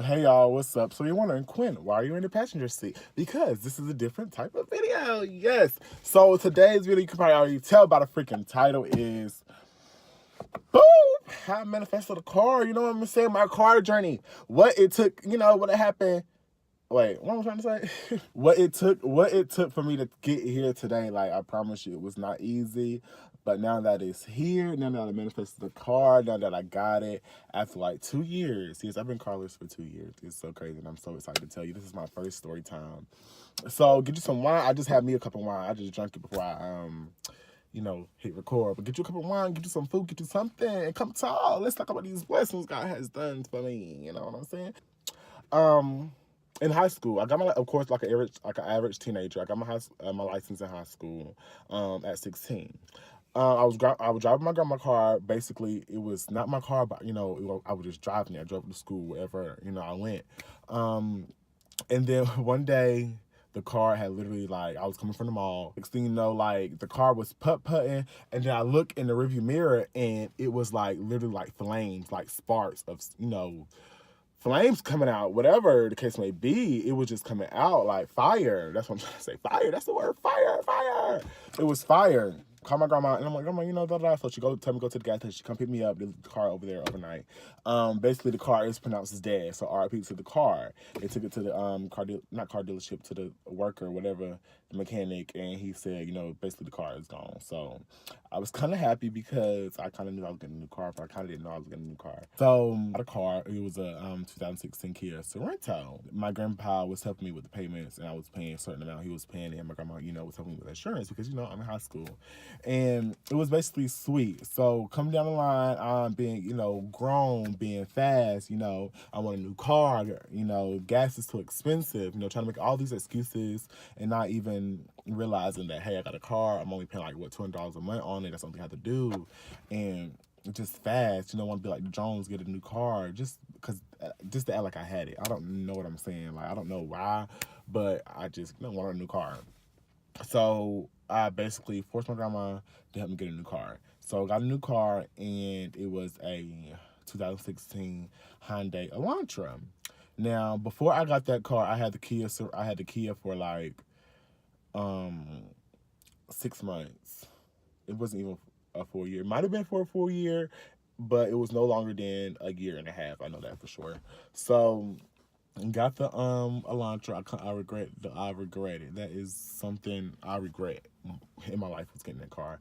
Hey y'all, what's up? So you're wondering, Quinn, why are you in the passenger seat? Because this is a different type of video. Yes. So today's video, you can probably already tell by the freaking title, is boom, how I manifested a car. You know what I'm saying? My car journey. What it took, what it happened. Wait, what am I trying to say? What it took for me to get here today. Like, I promise you, it was not easy. But now that it's here, now that I manifested the car, now that I got it after like 2 years. Yes, I've been carless for 2 years. It's so crazy, and I'm so excited to tell you. This is my first story time. So get you some wine. I just had me a cup of wine. I just drank it before I hit record. But get you a cup of wine, get you some food, get you something, and come talk. Let's talk about these blessings God has done for me. You know what I'm saying? Um, in high school, I got my, of course, like an average teenager. I got my license in high school, at 16. I was driving my grandma's car. Basically, it was not my car, but I was just driving it. I drove to school wherever I went. Um, and then one day, the car had literally, like, I was coming from the mall. Next thing you know, like, the car was putt-putting, and then I look in the rearview mirror, and it was like literally like flames, like sparks of flames coming out, whatever the case may be. It was just coming out like fire. That's what I'm trying to say. Fire. That's the word. Fire. Fire. It was fire. Call my grandma, and I'm like, grandma, so she tell me go to the gas station. She come pick me up. The car over there overnight. Basically the car is pronounced as dead. So RIP to the car. They took it to the not car dealership, to the worker, whatever, the mechanic, and he said, basically the car is gone. So I was kind of happy because I kind of knew I was getting a new car, but I kind of didn't know I was getting a new car. So I got a car. It was a 2016 Kia Sorento. My grandpa was helping me with the payments, and I was paying a certain amount. He was paying it, and my grandma, was helping me with insurance because I'm in high school, and it was basically sweet. So coming down the line, I'm being grown, being fast. I want a new car. Gas is too expensive. Trying to make all these excuses and not even realizing that, hey, I got a car. I'm only paying like what, $200 a month on it. That's something I have to do, and just fast. Want to be like Jones, get a new car, just because, just to act like I had it. I don't know what I'm saying. Like, I don't know why, but I just want a new car. So I basically forced my grandma to help me get a new car. So I got a new car, and it was a 2016 Hyundai Elantra. Now, before I got that car, I had the Kia. So I had the Kia for like um 6 months. It wasn't even a full year. It might have been for a full year, but it was no longer than a year and a half. I know that for sure. So got the Elantra. I regret it. That is something I regret in my life, was getting that car.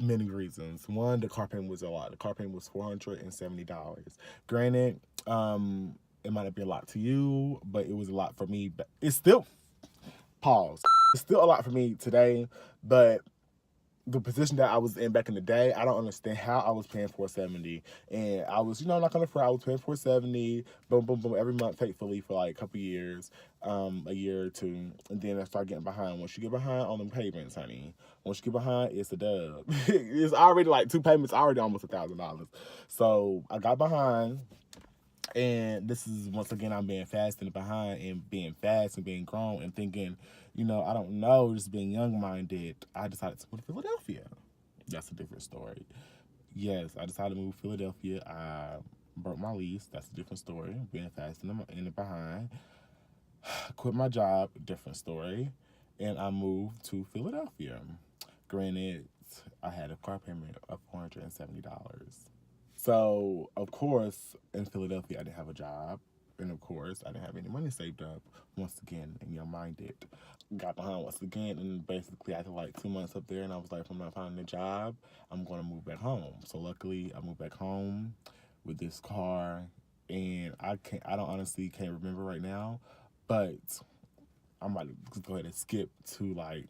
Many reasons. One, the car payment was a lot. The car payment was $470. Granted, it might not be a lot to you, but it was a lot for me. But it's still, pause. It's still a lot for me today, but the position that I was in back in the day, I don't understand how I was paying 470. And I was, not gonna fret, I was paying 470, boom, boom, boom, every month faithfully for like a couple years, a year or two. And then I started getting behind. Once you get behind on them payments, honey, once you get behind, it's a dub. It's already like two payments, already almost $1,000. So I got behind. And this is, once again, I'm being fast and behind, and being fast and being grown and thinking, I don't know, just being young-minded, I decided to move to Philadelphia. That's a different story. Yes, I decided to move to Philadelphia. I broke my lease. That's a different story. Being fast and behind. Quit my job. Different story. And I moved to Philadelphia. Granted, I had a car payment of $470. So, of course, in Philadelphia, I didn't have a job. And of course, I didn't have any money saved up. Once again, and young-minded. Got behind once again, and basically after like 2 months up there, and I was like, if I'm not finding a job, I'm going to move back home. So luckily, I moved back home with this car, and I don't honestly can't remember right now, but I might just go ahead and skip to like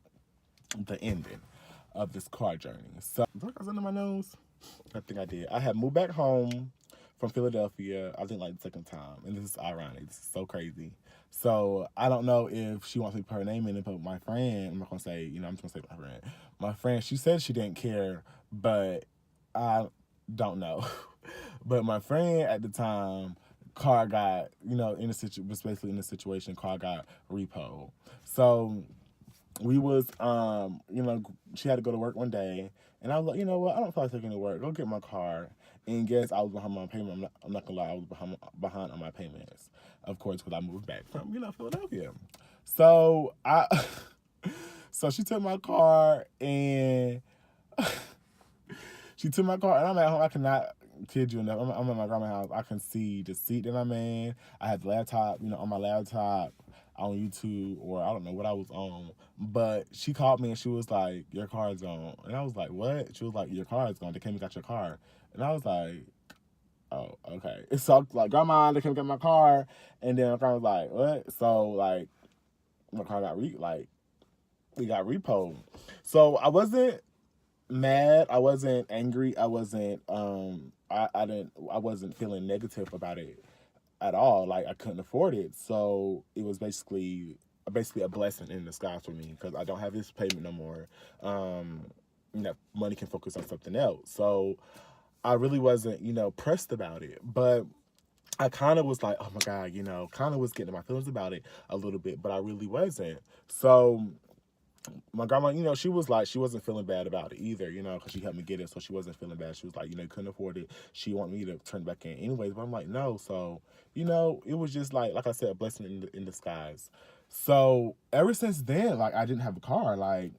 the ending of this car journey. So, did I got under my nose? I think I did. I had moved back home from Philadelphia, I think like the second time. And this is ironic. This is so crazy. So I don't know if she wants me to put her name in it, but my friend, I'm not going to say, I'm just going to say my friend. My friend, she said she didn't care, but I don't know. But my friend at the time, car got, was basically in a situation, car got repo. So we was, she had to go to work one day, and I was like, you know what, I don't feel like taking to work. Go get my car. And yes, I was behind my payment. I'm not gonna lie, I was behind on my payments, of course, because I moved back from Philadelphia. So so she took my car and she took my car, and I'm at home. I cannot kid you enough. I'm at my grandma's house. I can see the seat that I'm in. I had the laptop, on my laptop on YouTube, or I don't know what I was on. But she called me and she was like, "Your car is gone." And I was like, "What?" She was like, "Your car is gone. They came and got your car." And I was like, "Oh, okay." So like, grandma, they came and got my car, and then my grandma was like, "What?" So like, my car got it got repoed. So I wasn't mad. I wasn't angry. I wasn't feeling negative about it at all. Like, I couldn't afford it. So it was basically a blessing in disguise for me, because I don't have this payment no more. Money can focus on something else. So I really wasn't, pressed about it. But I kind of was like, oh my God, kind of was getting my feelings about it a little bit, but I really wasn't. So my grandma, she was like, she wasn't feeling bad about it either, because she helped me get it, so she wasn't feeling bad. She was like, couldn't afford it. She wanted me to turn it back in anyways, but I'm like, no. So, it was just like I said, a blessing in disguise. So ever since then, like, I didn't have a car. Like,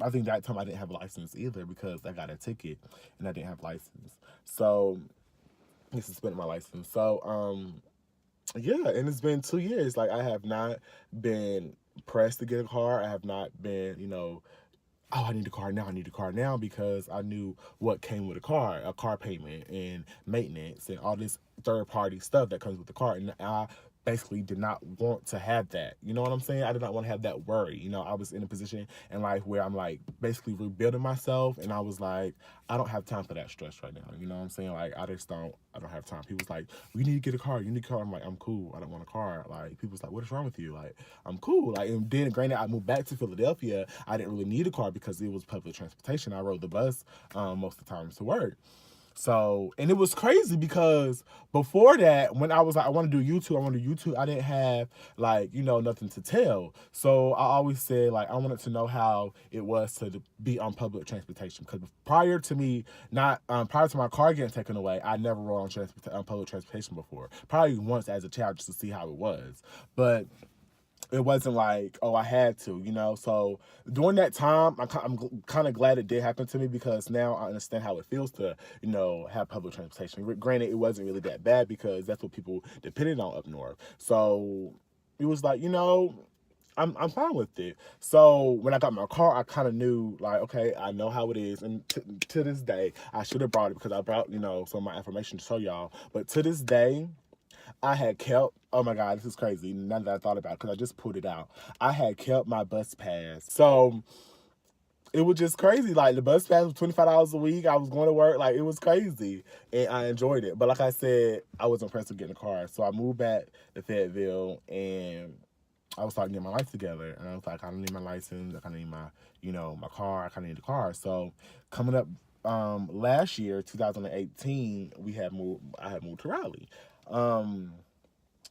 I think that time I didn't have a license either, because I got a ticket and I didn't have a license. So he suspended my license. So, yeah, and it's been 2 years. Like, I have not been pressed to get a car. I have not been, oh, I need a car now. I need a car now, because I knew what came with a car payment and maintenance and all this third party stuff that comes with the car. And I basically did not want to have that. You know what I'm saying? I did not want to have that worry. I was in a position in life where I'm like basically rebuilding myself, and I was like, I don't have time for that stress right now. You know what I'm saying? Like, I don't have time. People's like, we need to get a car. You need a car. I'm like, I'm cool. I don't want a car. Like, people's like, what is wrong with you? Like, I'm cool. Like, and then granted, I moved back to Philadelphia. I didn't really need a car because it was public transportation. I rode the bus most of the time to work. So, and it was crazy because before that, when I was like, I want to do YouTube, I didn't have, like, nothing to tell. So I always said, like, I wanted to know how it was to be on public transportation. Because prior to my car getting taken away, I never rode on public transportation before. Probably once as a child, just to see how it was. But it wasn't like, oh, I had to, So during that time, I'm kind of glad it did happen to me, because now I understand how it feels to, have public transportation. Granted, it wasn't really that bad, because that's what people depended on up north. So it was like, I'm fine with it. So when I got my car, I kind of knew, like, okay, I know how it is. And to this day, I should have brought it, because I brought, some of my information to show y'all. But to this day, I had kept, oh my God, this is crazy. Now that I thought about it, because I just pulled it out. I had kept my bus pass. So it was just crazy. Like, the bus pass was $25 a week. I was going to work. Like, it was crazy. And I enjoyed it. But like I said, I was impressed with getting a car. So I moved back to Fayetteville, and I was starting to get my life together. And I was like, I don't need my license. I kind of need my, my car. I kind of need a car. So coming up last year, 2018, I had moved to Raleigh.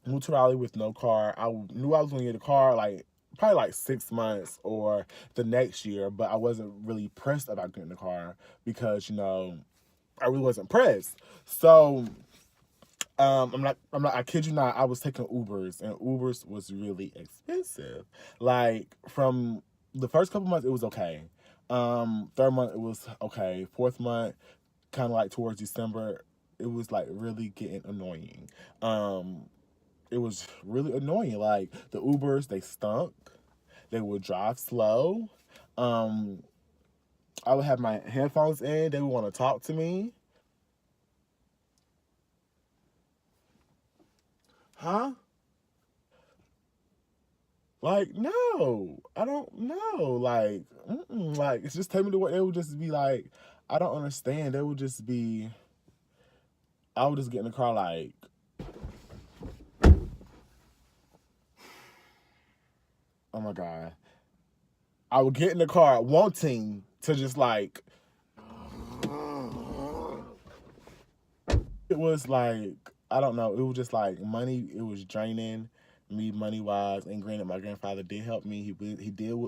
Moved to Raleigh with no car. I knew I was going to get a car, like, probably like 6 months or the next year, but I wasn't really pressed about getting a car, because, I really wasn't pressed. So, I kid you not, I was taking Ubers, and Ubers was really expensive. Like, from the first couple months, it was okay. Third month, it was okay. Fourth month, kind of like towards December, it was like really getting annoying. It was really annoying. Like, the Ubers, they stunk. They would drive slow. Um, I would have my headphones in. They would want to talk to me. Huh? Like, no, I don't know. Like, like, it's just tell me the way. It would just be like, I don't understand. They would just be, I would just get in the car like, oh my God. I would get in the car wanting to just like, it was like, I don't know. It was just like money. It was draining me money wise. And granted, my grandfather did help me.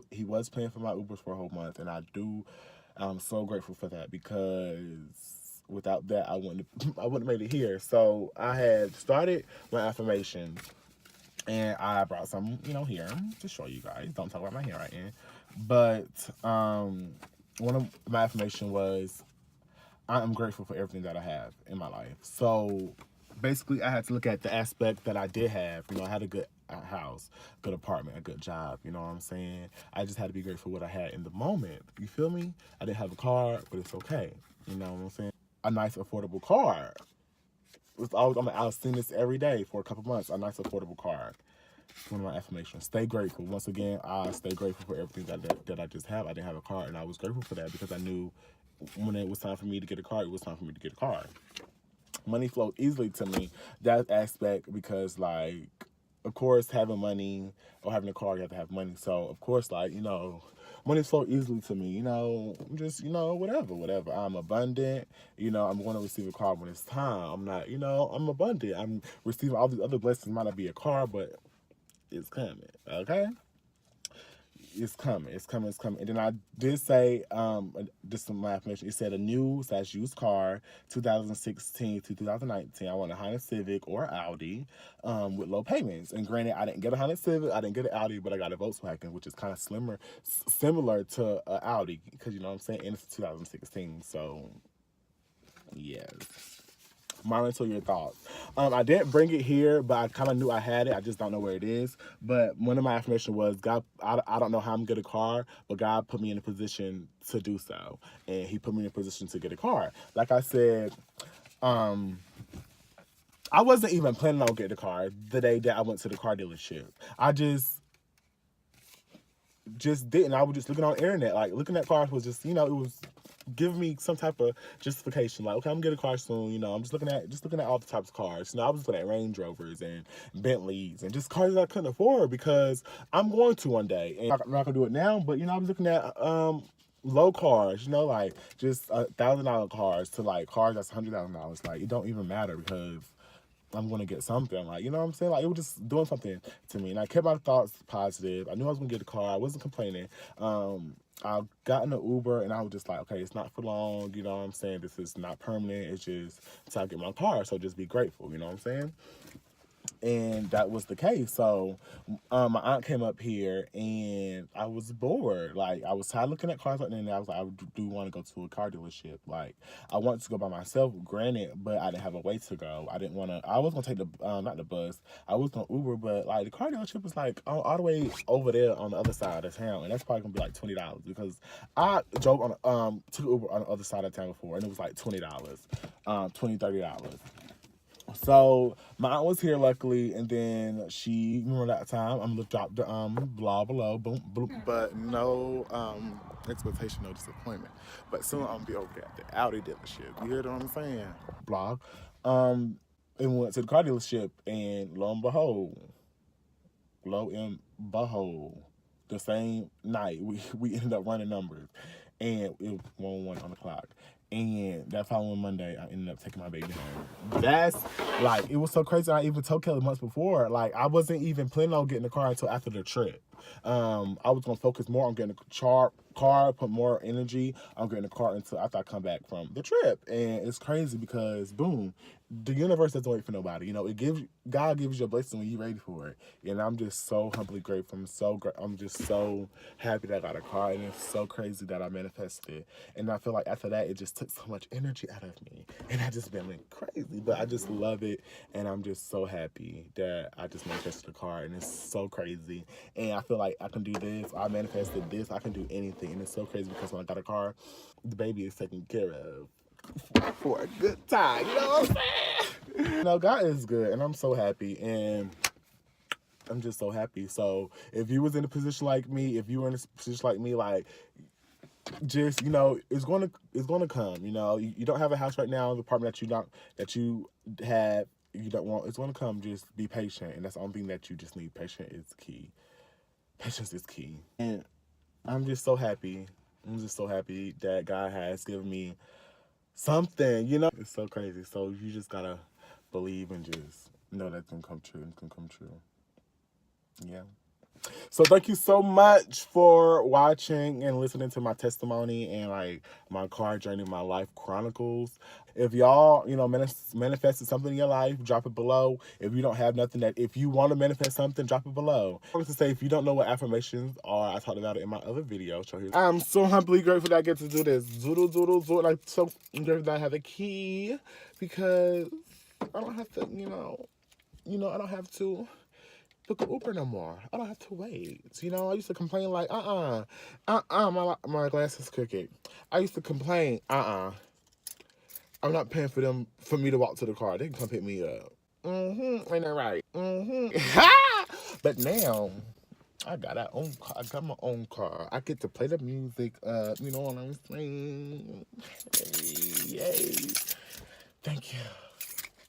He was paying for my Ubers for a whole month, and I'm so grateful for that, because without that, I wouldn't have made it here. So I had started my affirmation, and I brought some, here to show you guys. Don't talk about my handwriting, but one of my affirmation was, I am grateful for everything that I have in my life. So basically, I had to look at the aspect that I did have. I had a good house, good apartment, a good job. You know what I'm saying? I just had to be grateful for what I had in the moment. You feel me? I didn't have a car, but it's okay. You know what I'm saying? A nice, affordable car. I was seeing this every day for a couple months. A nice, affordable car. One of my affirmations. Stay grateful. Once again, I stay grateful for everything that I just have. I didn't have a car, and I was grateful for that because I knew when it was time for me to get a car, it was time for me to get a car. Money flowed easily to me. That aspect, because like, of course, having money or having a car, you have to have money. So of course, like, money flowed easily to me. Just whatever. I'm abundant. I'm going to receive a car when it's time. I'm not. I'm abundant. I'm receiving all these other blessings. Might not be a car, but it's coming. Okay. It's coming. And then I did say, just some my affirmation. It said a new/used car, 2016 to 2019. I want a Honda Civic or Audi, with low payments. And granted, I didn't get a Honda Civic, I didn't get an Audi, but I got a Volkswagen, which is kind of similar to an Audi, because you know what I'm saying. And it's 2016, so yes. Monitor your thoughts. I didn't bring it here, but I kind of knew I had it. I just don't know where it is. But one of my affirmations was, God, I don't know how I'm going to get a car, but God put me in a position to do so. And he put me in a position to get a car. Like I said, I wasn't even planning on getting a car the day that I went to the car dealership. I just didn't. I was just looking on the internet. Like, looking at cars was just, it was giving me some type of justification. Like, okay, I'm gonna get a car soon. I'm just looking at all the types of cars. I was looking at Range Rovers and Bentleys and just cars that I couldn't afford, because I'm going to one day. And I'm not gonna do it now, but I was looking at low cars, like just $1,000 cars to like cars that's $100,000. Like, it don't even matter, because I'm going to get something. Like, you know what I'm saying? Like, it was just doing something to me. And I kept my thoughts positive. I knew I was going to get a car. I wasn't complaining. I got in an Uber, and I was just like, okay, it's not for long. You know what I'm saying? This is not permanent. It's just until I get my car. So just be grateful. You know what I'm saying? And that was the case. So my aunt came up here, and I was bored. Like, I was tired looking at cars, and I was like, I do want to go to a car dealership. Like, I wanted to go by myself, granted, but I didn't have a way to go. I was going to take not the bus. I was going to Uber, but like, the car dealership was like all the way over there on the other side of town, and that's probably going to be like $20, because I drove on took Uber on the other side of town before, and it was like $20, $30. So my aunt was here, luckily, and then she, remember that time, I'm gonna drop the blah below, boom, boom, but no expectation, no disappointment. But soon I'm gonna be over there at the Audi dealership. You hear what I'm saying? Blog. And we went to the car dealership, and lo and behold, the same night we ended up running numbers, and it was 1-1 on the clock. And that following Monday, I ended up taking my baby home. That's, like, it was so crazy. I even told Kelly months before, like, I wasn't even planning on getting a car until after the trip. I was going to focus more on getting a car, put more energy on getting a car until after I come back from the trip. And it's crazy because, boom, the universe doesn't wait for nobody. God gives you a blessing when you're ready for it. And I'm just so humbly grateful. I'm just so happy that I got a car, and it's so crazy that I manifested it. And I feel like after that, it just took so much energy out of me, and I just been like crazy. But I just love it, and I'm just so happy that I just manifested a car, and it's so crazy. And I feel like I can do this. I manifested this. I can do anything, and it's so crazy because when I got a car, the baby is taken care of for a good time. You know what I'm saying? God is good, and I'm so happy, and I'm just so happy. So if you was in a position like me, if you were in a position like me, like, just, it's gonna come. You don't have a house right now, the apartment that you have, you don't want, it's gonna come. Just be patient, and that's the only thing that you just need. Patience is key. Patience is key. And I'm just so happy. I'm just so happy that God has given me something, It's so crazy. So you just gotta believe and just know that's gonna come true. It's gonna come true. Yeah. So thank you so much for watching and listening to my testimony and like my car journey, my life chronicles. If y'all, manifested something in your life, drop it below. If you don't have nothing if you want to manifest something, drop it below. I wanted to say, if you don't know what affirmations are, I talked about it in my other video. So I'm so humbly grateful that I get to do this. Zoodle, zoodle, zoodle. I'm so grateful that I have a key because I don't have to, I don't have to book an Uber no more. I don't have to wait. I used to complain like, my glass is crooked. I used to complain, I'm not paying for me to walk to the car. They can come pick me up. Ain't that right? But now, I got my own car. I get to play the music up. You know what I'm saying? Yay. Thank you.